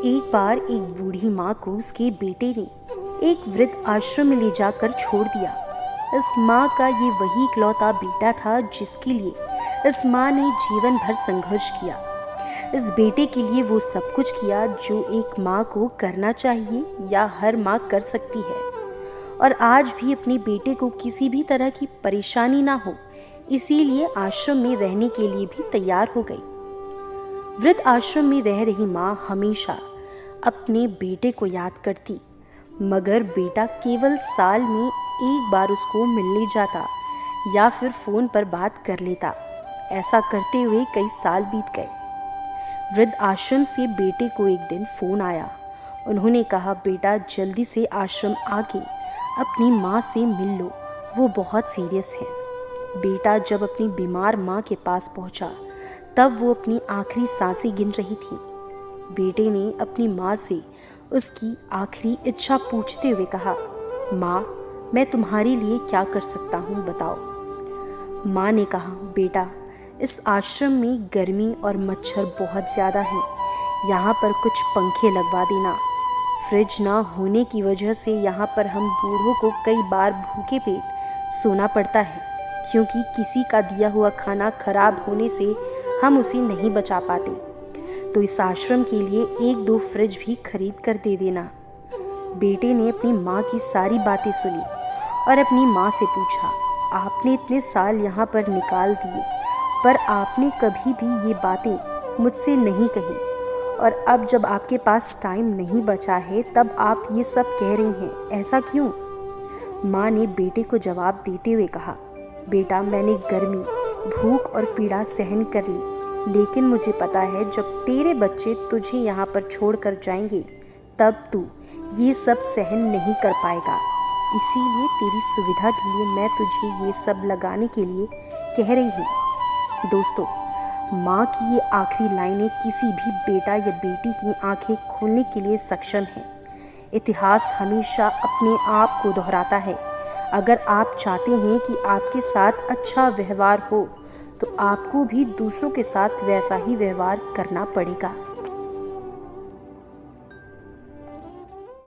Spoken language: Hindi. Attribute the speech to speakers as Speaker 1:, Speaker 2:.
Speaker 1: एक बार एक बूढ़ी माँ को उसके बेटे ने एक वृद्ध आश्रम में ले जाकर छोड़ दिया। इस माँ का ये वही इकलौता बेटा था जिसके लिए इस माँ ने जीवन भर संघर्ष किया। इस बेटे के लिए वो सब कुछ किया जो एक माँ को करना चाहिए या हर माँ कर सकती है, और आज भी अपने बेटे को किसी भी तरह की परेशानी ना हो, इसीलिए आश्रम में रहने के लिए भी तैयार हो गई। वृद्ध आश्रम में रह रही माँ हमेशा अपने बेटे को याद करती, मगर बेटा केवल साल में एक बार उसको मिलने जाता या फिर फोन पर बात कर लेता। ऐसा करते हुए कई साल बीत गए। वृद्ध आश्रम से बेटे को एक दिन फोन आया। उन्होंने कहा, बेटा जल्दी से आश्रम आके अपनी माँ से मिल लो, वो बहुत सीरियस है। बेटा जब अपनी बीमार माँ के पास पहुंचा तब वो अपनी आखिरी सांसें गिन रही थी। बेटे ने अपनी माँ से उसकी आखिरी इच्छा पूछते हुए कहा, माँ मैं तुम्हारे लिए क्या कर सकता हूँ बताओ। माँ ने कहा, बेटा इस आश्रम में गर्मी और मच्छर बहुत ज़्यादा हैं, यहाँ पर कुछ पंखे लगवा देना। फ्रिज ना होने की वजह से यहाँ पर हम बूढ़ों को कई बार भूखे पेट सोना पड़ता है, क्योंकि किसी का दिया हुआ खाना खराब होने से हम उसे नहीं बचा पाते। तो इस आश्रम के लिए 1-2 फ्रिज भी खरीद कर दे देना। बेटे ने अपनी माँ की सारी बातें सुनी और अपनी माँ से पूछा, आपने इतने साल यहाँ पर निकाल दिए, पर आपने कभी भी ये बातें मुझसे नहीं कही, और अब जब आपके पास टाइम नहीं बचा है तब आप ये सब कह रही हैं, ऐसा क्यों? माँ ने बेटे को जवाब देते हुए कहा, बेटा मैंने गर्मी, भूख और पीड़ा सहन कर ली, लेकिन मुझे पता है जब तेरे बच्चे तुझे यहाँ पर छोड़ कर जाएंगे तब तू ये सब सहन नहीं कर पाएगा। इसीलिए तेरी सुविधा के लिए मैं तुझे ये सब लगाने के लिए कह रही हूँ। दोस्तों, माँ की ये आखिरी लाइनें किसी भी बेटा या बेटी की आंखें खोलने के लिए सक्षम हैं। इतिहास हमेशा अपने आप को दोहराता है। अगर आप चाहते हैं कि आपके साथ अच्छा व्यवहार हो, तो आपको भी दूसरों के साथ वैसा ही व्यवहार करना पड़ेगा।